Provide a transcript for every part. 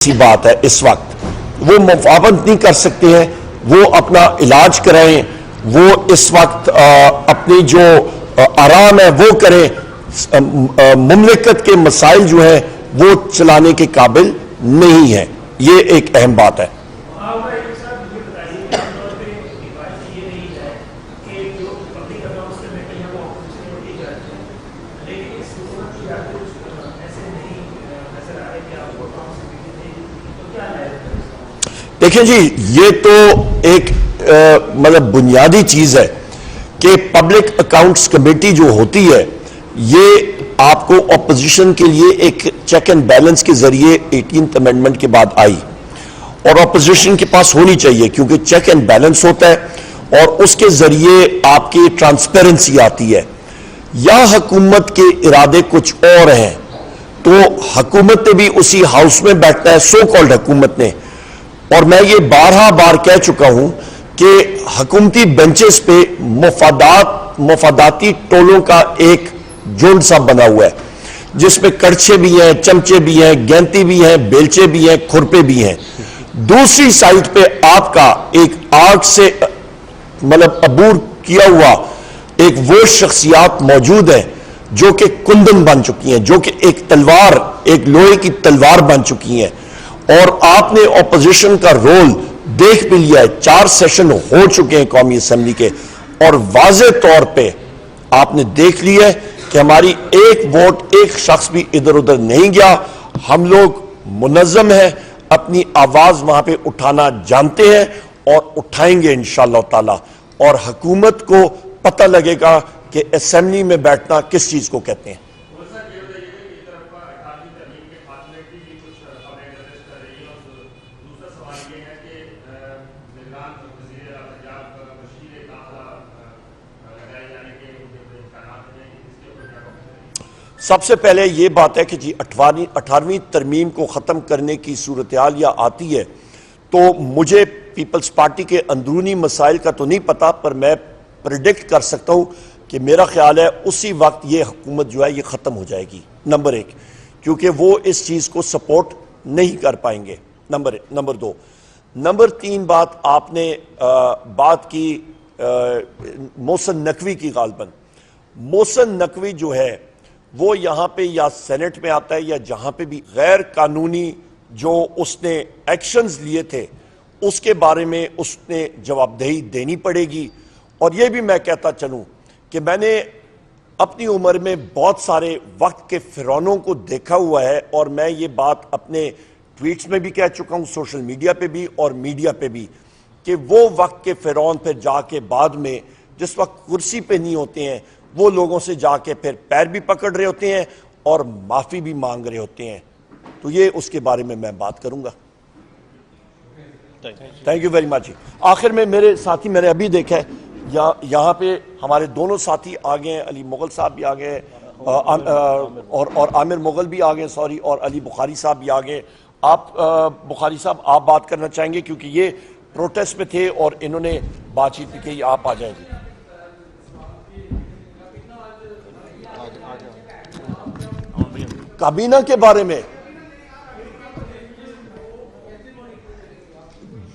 سی بات ہے اس وقت وہ مفاوضت نہیں کر سکتے ہیں، وہ اپنا علاج کرائیں، وہ اس وقت اپنی جو آرام ہے وہ کریں، مملکت کے مسائل جو ہیں وہ چلانے کے قابل نہیں ہیں. یہ ایک اہم بات ہے. دیکھیں جی، یہ تو ایک مطلب بنیادی چیز ہے کہ پبلک اکاؤنٹس کمیٹی جو ہوتی ہے یہ آپ کو اپوزیشن کے لیے ایک چیک اینڈ بیلنس کے ذریعے 18th امینڈمنٹ کے بعد آئی، اور اپوزیشن کے پاس ہونی چاہیے کیونکہ چیک اینڈ بیلنس ہوتا ہے اور اس کے ذریعے آپ کی ٹرانسپیرنسی آتی ہے. یا حکومت کے ارادے کچھ اور ہیں تو حکومت نے بھی اسی ہاؤس میں بیٹھنا ہے، سو کالڈ حکومت نے. اور میں یہ بارہا بار کہہ چکا ہوں کہ حکومتی بینچز پہ مفاداتی ٹولوں کا ایک جھنڈ سا بنا ہوا ہے جس میں کڑچے بھی ہیں، چمچے بھی ہیں، گینتی بھی ہیں، بیلچے بھی ہیں، کھرپے بھی ہیں. دوسری سائٹ پہ آپ کا ایک آگ سے مطلب عبور کیا ہوا ایک وہ شخصیات موجود ہیں جو کہ کندن بن چکی ہیں، جو کہ ایک تلوار، ایک لوہے کی تلوار بن چکی ہیں. اور آپ نے اپوزیشن کا رول دیکھ بھی لیا ہے. 4 سیشن ہو چکے ہیں قومی اسمبلی کے، اور واضح طور پہ آپ نے دیکھ لیا ہے کہ ہماری ایک ووٹ ایک شخص بھی ادھر ادھر نہیں گیا. ہم لوگ منظم ہیں، اپنی آواز وہاں پہ اٹھانا جانتے ہیں اور اٹھائیں گے انشاءاللہ تعالی. اور حکومت کو پتہ لگے گا کہ اسمبلی میں بیٹھنا کس چیز کو کہتے ہیں. سب سے پہلے یہ بات ہے کہ جی 18ویں ترمیم کو ختم کرنے کی صورتحال یا آتی ہے تو مجھے پیپلز پارٹی کے اندرونی مسائل کا تو نہیں پتا، پر میں پریڈکٹ کر سکتا ہوں کہ میرا خیال ہے اسی وقت یہ حکومت جو ہے یہ ختم ہو جائے گی. نمبر 1، کیونکہ وہ اس چیز کو سپورٹ نہیں کر پائیں گے. نمبر 2. نمبر 3 بات آپ نے بات کی محسن نقوی کی. غالباً محسن نقوی جو ہے وہ یہاں پہ یا سینٹ میں آتا ہے یا جہاں پہ بھی غیر قانونی جو اس نے ایکشنز لیے تھے اس کے بارے میں اس نے جواب دہی دینی پڑے گی. اور یہ بھی میں کہتا چلوں کہ میں نے اپنی عمر میں بہت سارے وقت کے فرعونوں کو دیکھا ہوا ہے، اور میں یہ بات اپنے ٹویٹس میں بھی کہہ چکا ہوں، سوشل میڈیا پہ بھی اور میڈیا پہ بھی، کہ وہ وقت کے فرعون پھر جا کے بعد میں جس وقت کرسی پہ نہیں ہوتے ہیں وہ لوگوں سے جا کے پھر پیر بھی پکڑ رہے ہوتے ہیں اور معافی بھی مانگ رہے ہوتے ہیں. تو یہ اس کے بارے میں بات کروں گا. Thank you very much. آخر میں میرے ساتھی میں نے ابھی دیکھا ہے یہاں پہ ہمارے دونوں ساتھی آ گئے ہیں، علی مغل صاحب بھی آ گئے ہیں اور عامر مغل بھی آ گئے، سوری، اور علی بخاری صاحب بھی آ گئے. آپ بخاری صاحب آپ بات کرنا چاہیں گے کیونکہ یہ پروٹیسٹ میں تھے اور انہوں نے بات چیت کی کہ آپ آ جائیں گے. کابینہ کے بارے میں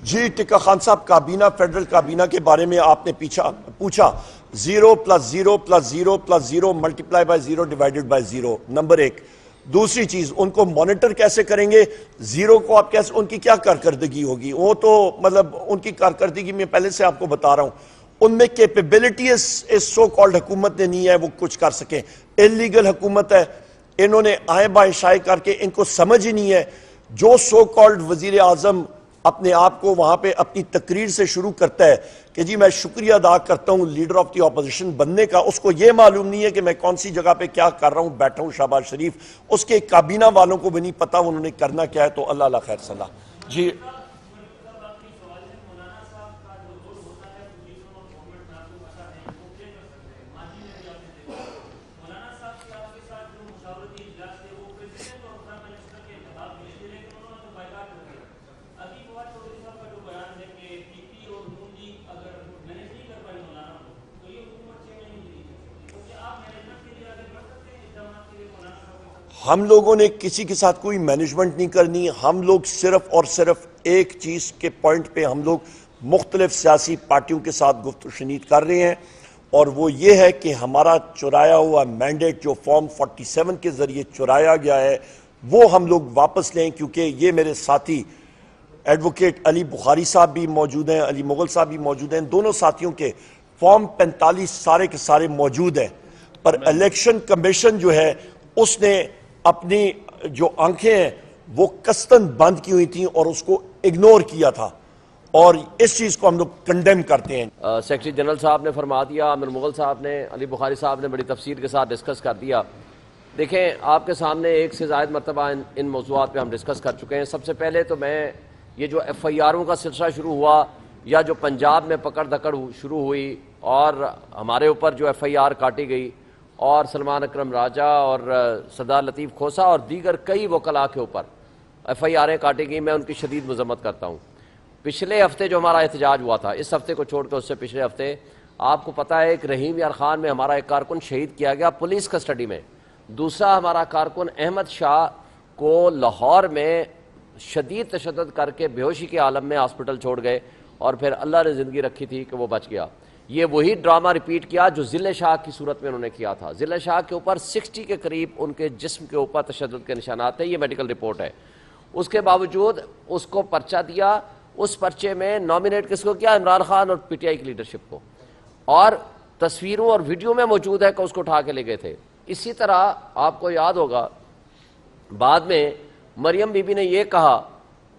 جی ٹکا خان صاحب، کابینہ فیڈرل کابینہ کے بارے میں آپ نے پوچھا 0 + 0 + 0 + 0 × 0 ڈیوائیڈڈ بائی 0. نمبر 1. دوسری چیز، ان کو مانیٹر کیسے کریں گے؟ 0 کو آپ کیسے، ان کی کیا کارکردگی ہوگی؟ وہ تو مطلب ان کی کارکردگی میں پہلے سے آپ کو بتا رہا ہوں، ان میں کیپیبلٹی اس سو کالڈ حکومت نے نہیں ہے وہ کچھ کر سکیں. انلیگل حکومت ہے، انہوں نے آئیں بائیں شائع کر کے، ان کو سمجھ ہی نہیں ہے. جو سو کالڈ وزیر اعظم اپنے آپ کو وہاں پہ اپنی تقریر سے شروع کرتا ہے کہ جی میں شکریہ ادا کرتا ہوں لیڈر آف دی اپوزیشن بننے کا، اس کو یہ معلوم نہیں ہے کہ میں کون سی جگہ پہ کیا کر رہا ہوں، بیٹھا ہوں شہباز شریف. اس کے کابینہ والوں کو بھی نہیں پتا انہوں نے کرنا کیا ہے. تو اللہ خیر صلاح. جی ہم لوگوں نے کسی کے ساتھ کوئی مینجمنٹ نہیں کرنی. ہم لوگ صرف اور صرف ایک چیز کے پوائنٹ پہ ہم لوگ مختلف سیاسی پارٹیوں کے ساتھ گفت و شنید کر رہے ہیں, اور وہ یہ ہے کہ ہمارا چرایا ہوا مینڈیٹ جو فارم 47 کے ذریعے چرایا گیا ہے وہ ہم لوگ واپس لیں, کیونکہ یہ میرے ساتھی ایڈوکیٹ علی بخاری صاحب بھی موجود ہیں, علی مغل صاحب بھی موجود ہیں, دونوں ساتھیوں کے فارم 45 سارے کے سارے موجود ہیں, پر الیکشن کمیشن جو ہے اس نے اپنی جو آنکھیں ہیں وہ قصداً بند کی ہوئی تھیں اور اس کو اگنور کیا تھا, اور اس چیز کو ہم لوگ کنڈیم کرتے ہیں. سیکرٹری جنرل صاحب نے فرما دیا, عامر مغل صاحب نے, علی بخاری صاحب نے بڑی تفصیل کے ساتھ ڈسکس کر دیا. دیکھیں آپ کے سامنے ایک سے زائد مرتبہ ان موضوعات پہ ہم ڈسکس کر چکے ہیں. سب سے پہلے تو میں یہ جو ایف آئی آروں کا سلسلہ شروع ہوا یا جو پنجاب میں پکڑ دکڑ شروع ہوئی اور ہمارے اوپر جو ایف آئی آر کاٹی گئی اور سلمان اکرم راجہ اور سردار لطیف کھوسہ اور دیگر کئی وکلاء کے اوپر ایف آئی آریں کاٹی گئی, میں ان کی شدید مذمت کرتا ہوں. پچھلے ہفتے جو ہمارا احتجاج ہوا تھا, اس ہفتے کو چھوڑ کر اس سے پچھلے ہفتے, آپ کو پتہ ہے ایک رحیم یار خان میں ہمارا ایک کارکن شہید کیا گیا پولیس کسٹڈی میں. دوسرا ہمارا کارکن احمد شاہ کو لاہور میں شدید تشدد کر کے بے ہوشی کے عالم میں ہاسپٹل چھوڑ گئے اور پھر اللہ نے زندگی رکھی تھی کہ وہ بچ گیا. یہ وہی ڈرامہ ریپیٹ کیا جو ذل شاہ کی صورت میں انہوں نے کیا تھا. ذل شاہ کے اوپر 60 کے قریب ان کے جسم کے اوپر تشدد کے نشانات ہیں, یہ میڈیکل رپورٹ ہے. اس کے باوجود اس کو پرچہ دیا, اس پرچے میں نامینیٹ کس کو کیا, عمران خان اور پی ٹی آئی کی لیڈرشپ کو, اور تصویروں اور ویڈیو میں موجود ہے کہ اس کو اٹھا کے لے گئے تھے. اسی طرح آپ کو یاد ہوگا بعد میں مریم بی بی نے یہ کہا,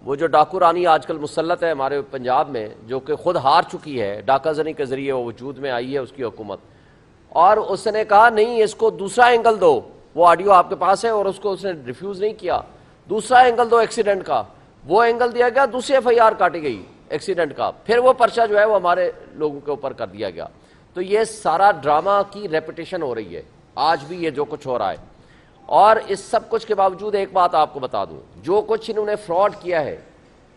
وہ جو ڈاکو رانی آج کل مسلط ہے ہمارے پنجاب میں, جو کہ خود ہار چکی ہے, ڈاکہ زنی کے ذریعے وہ وجود میں آئی ہے اس کی حکومت, اور اس نے کہا نہیں اس کو دوسرا اینگل دو, وہ آڈیو آپ کے پاس ہے, اور اس کو اس نے ریفیوز نہیں کیا. دوسرا اینگل دو ایکسیڈنٹ کا, وہ اینگل دیا گیا, دوسری ایف آئی آر کاٹی گئی ایکسیڈنٹ کا, پھر وہ پرچہ جو ہے وہ ہمارے لوگوں کے اوپر کر دیا گیا. تو یہ سارا ڈرامہ کی ریپیٹیشن ہو رہی ہے آج بھی یہ جو کچھ ہو رہا ہے. اور اس سب کچھ کے باوجود ایک بات آپ کو بتا دوں, جو کچھ انہوں نے فراڈ کیا ہے,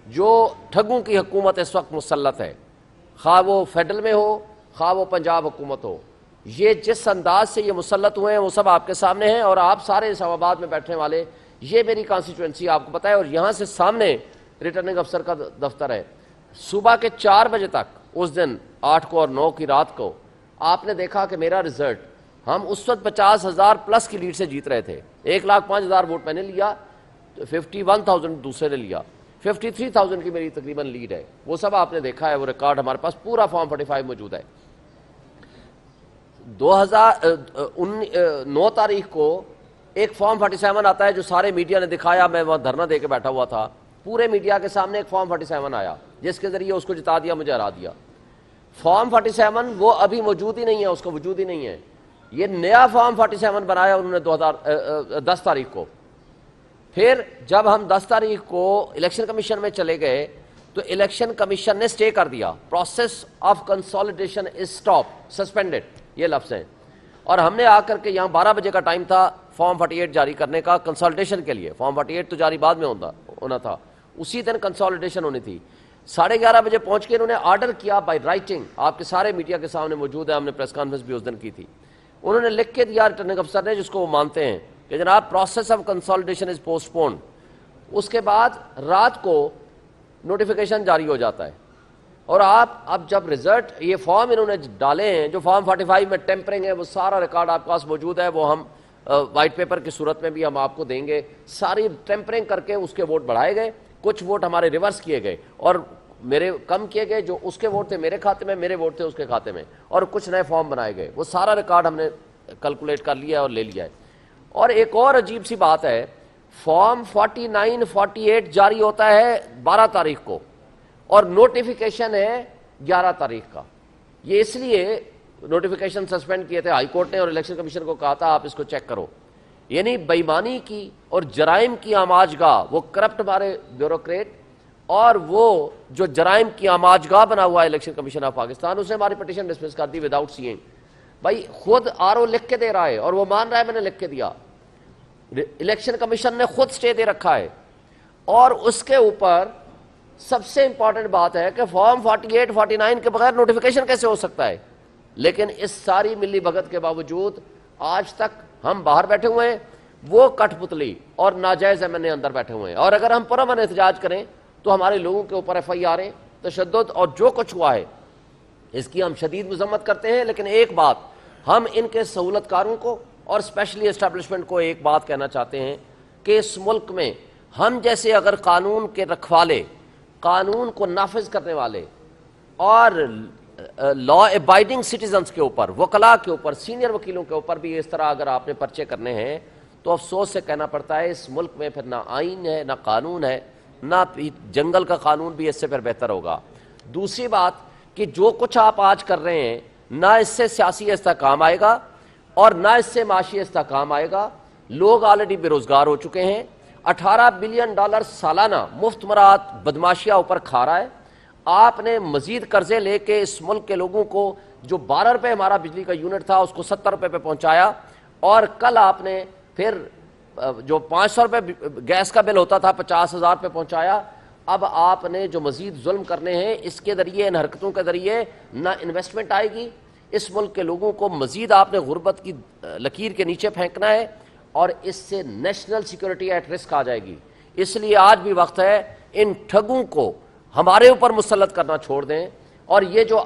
جو ٹھگوں کی حکومت اس وقت مسلط ہے, خواہ وہ فیڈرل میں ہو خواہ وہ پنجاب حکومت ہو, یہ جس انداز سے یہ مسلط ہوئے ہیں وہ سب آپ کے سامنے ہیں. اور آپ سارے اسلام آباد میں بیٹھنے والے, یہ میری کانسٹیچوئنسی آپ کو پتہ ہے, اور یہاں سے سامنے ریٹرننگ افسر کا دفتر ہے. صبح کے 4 بجے تک اس دن 8 کو اور 9 کی رات کو آپ نے دیکھا کہ میرا رزلٹ, ہم اس وقت 50,000 پلس کی لیڈ سے جیت رہے تھے. 1,05,000 ووٹ میں نے لیا, 51,000 دوسرے نے لیا, 53,000 کی میری تقریباً لیڈ ہے. وہ سب آپ نے دیکھا ہے, وہ ریکارڈ ہمارے پاس پورا فارم 45 موجود ہے. 9 تاریخ کو ایک فارم 47 آتا ہے جو سارے میڈیا نے دکھایا, میں وہاں دھرنا دے کے بیٹھا ہوا تھا, پورے میڈیا کے سامنے ایک فارم 47 آیا جس کے ذریعے اس کو جتا دیا, مجھے ہرا دیا. فارم 47 وہ ابھی موجود ہی نہیں ہے, اس کا وجود ہی نہیں ہے. یہ نیا فارم 47 بنایا انہوں نے 10 تاریخ کو. پھر جب ہم 10 تاریخ کو الیکشن کمیشن میں چلے گئے تو الیکشن کمیشن نے سٹے کر دیا, process of consolidation is stop, suspended, یہ لفظ ہیں. اور ہم نے آ کر کے یہاں 12 بجے کا ٹائم تھا فارم 48 جاری کرنے کا کنسالیڈیشن کے لیے. فارم 48 تو جاری بعد میں ہونا تھا, اسی دن کنسالیڈیشن ہونی تھی. 11:30 بجے پہنچ کے انہوں نے آرڈر کیا بائی رائٹنگ, آپ کے سارے میڈیا کے سامنے موجود ہے, ہم نے پریس کانفرنس بھی اس دن کی تھی. انہوں نے لکھ کے دیا ریٹرننگ افسر نے, جس کو وہ مانتے ہیں, کہ جناب process of consolidation is postponed. اس کے بعد رات کو نوٹیفیکیشن جاری ہو جاتا ہے, اور آپ اب جب رزلٹ یہ فارم انہوں نے ڈالے ہیں جو فارم 45 میں ٹیمپرنگ ہے, وہ سارا ریکارڈ آپ کے پاس موجود ہے, وہ ہم وائٹ پیپر کی صورت میں بھی ہم آپ کو دیں گے. ساری ٹیمپرنگ کر کے اس کے ووٹ بڑھائے گئے, کچھ ووٹ ہمارے ریورس کیے گئے اور میرے کم کیے گئے, جو اس کے ووٹ تھے میرے کھاتے میں, میرے ووٹ تھے اس کے کھاتے میں, اور کچھ نئے فارم بنائے گئے. وہ سارا ریکارڈ ہم نے کیلکولیٹ کر لیا اور لے لیا ہے. اور ایک اور عجیب سی بات ہے, فارم 49 48 جاری ہوتا ہے 12 تاریخ کو اور نوٹیفیکیشن ہے 11 تاریخ کا. یہ اس لیے نوٹیفیکیشن سسپینڈ کیے تھے ہائی کورٹ نے, اور الیکشن کمیشن کو کہا تھا آپ اس کو چیک کرو. یعنی بےایمانی کی اور جرائم کی آماج گاہ, وہ کرپٹ ہمارے بیوروکریٹ, اور وہ جو جرائم کی آماج گاہ بنا ہوا ہے الیکشن کمیشن آف پاکستان, اس نے ہماری پٹیشن ڈسمس کر دی وداؤٹ سیئنگ. بھائی خود آر او لکھ کے دے رہا ہے اور وہ مان رہا ہے میں نے لکھ کے دیا. الیکشن کمیشن نے خود سٹے دے رکھا ہے. اور اس کے اوپر سب سے امپورٹنٹ بات ہے کہ فارم 48 49 کے بغیر نوٹیفیکیشن کیسے ہو سکتا ہے. لیکن اس ساری ملی بھگت کے باوجود آج تک ہم باہر بیٹھے ہوئے ہیں. وہ کٹ پتلی اور ناجائز ایم این اے اندر بیٹھے ہوئے ہیں، اور اگر ہم پرامن احتجاج کریں تو ہمارے لوگوں کے اوپر ایف آئی آریں، تشدد اور جو کچھ ہوا ہے اس کی ہم شدید مذمت کرتے ہیں۔ لیکن ایک بات ہم ان کے سہولت کاروں کو اور اسپیشلی اسٹیبلشمنٹ کو ایک بات کہنا چاہتے ہیں کہ اس ملک میں ہم جیسے اگر قانون کے رکھوالے، قانون کو نافذ کرنے والے اور لا ابائڈنگ سٹیزنز کے اوپر، وکلاء کے اوپر، سینئر وکیلوں کے اوپر بھی اس طرح اگر آپ نے پرچے کرنے ہیں تو افسوس سے کہنا پڑتا ہے اس ملک میں پھر نہ آئین ہے، نہ قانون ہے، نہ جنگل کا قانون بھی اس سے پھر بہتر ہوگا۔ دوسری بات کہ جو کچھ آپ آج کر رہے ہیں نہ اس سے سیاسی استحکام آئے گا اور نہ اس سے معاشی استحکام آئے گا۔ لوگ آلریڈی بے روزگار ہو چکے ہیں، $18 بلین سالانہ مفت مراد بدماشیاں اوپر کھا رہا ہے۔ آپ نے مزید قرضے لے کے اس ملک کے لوگوں کو جو $12 ہمارا بجلی کا یونٹ تھا اس کو $70 پہ پہنچایا، اور کل آپ نے پھر جو $500 گیس کا بل ہوتا تھا $50,000 پہ پہنچایا۔ اب آپ نے جو مزید ظلم کرنے ہیں اس کے ذریعے، ان حرکتوں کے ذریعے نہ انویسٹمنٹ آئے گی، اس ملک کے لوگوں کو مزید آپ نے غربت کی لکیر کے نیچے پھینکنا ہے، اور اس سے نیشنل سیکورٹی ایٹ رسک آ جائے گی۔ اس لیے آج بھی وقت ہے ان ٹھگوں کو ہمارے اوپر مسلط کرنا چھوڑ دیں، اور یہ جو